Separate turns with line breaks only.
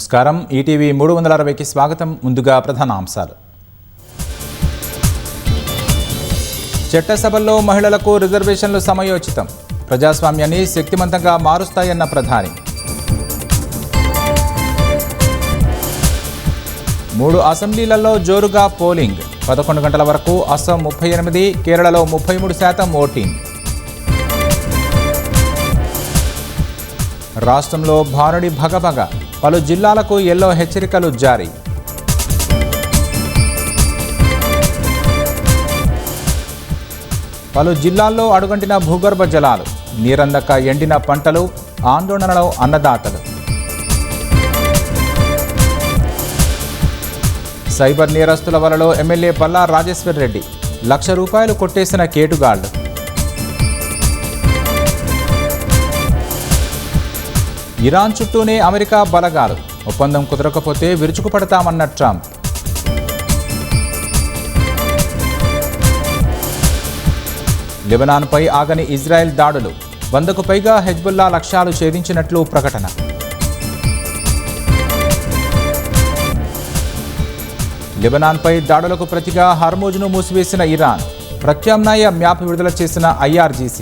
నమస్కారం. ఈటీవీ 360కి స్వాగతం. ముందుగా ప్రధానాంశాలు. చట్టసభల్లో మహిళలకు రిజర్వేషన్లు సమయోచితం, ప్రజాస్వామ్యాన్ని శక్తివంతంగా మారుస్తాయన్న ప్రధాని. 3 అసెంబ్లీలలో జోరుగా పోలింగ్, 11 గంటల వరకు అస్సాం 38, కేరళలో 33% ఓటింగ్. రాష్ట్రంలో భానుడి భగభగ, పలు జిల్లాలకు ఎల్లో హెచ్చరికలు జారీ. పలు జిల్లాల్లో అడుగంటిన భూగర్భ జలాలు, నీరందక ఎండిన పంటలు, ఆందోళనలో అన్నదాతలు. సైబర్ నేరస్తుల వలలో ఎమ్మెల్యే పల్లా రాజేశ్వర్ రెడ్డి, ₹1,00,000 కొట్టేసిన కేటుగాళ్లు. ఇరాన్ చుట్టూనే అమెరికా బలగాలు, ఒప్పందం కుదరకపోతే విరుచుకుపడతామన్న ట్రంప్. లెబనాన్పై ఆగని ఇజ్రాయెల్ దాడులు, 100కు పైగా హెజ్బుల్లా లక్ష్యాలు ఛేదించినట్లు ప్రకటన. లెబనాన్పై దాడులకు ప్రతిగా హర్మూజ్ను మూసివేసిన ఇరాన్, ప్రత్యామ్నాయ మ్యాప్ విడుదల చేసిన IRGC.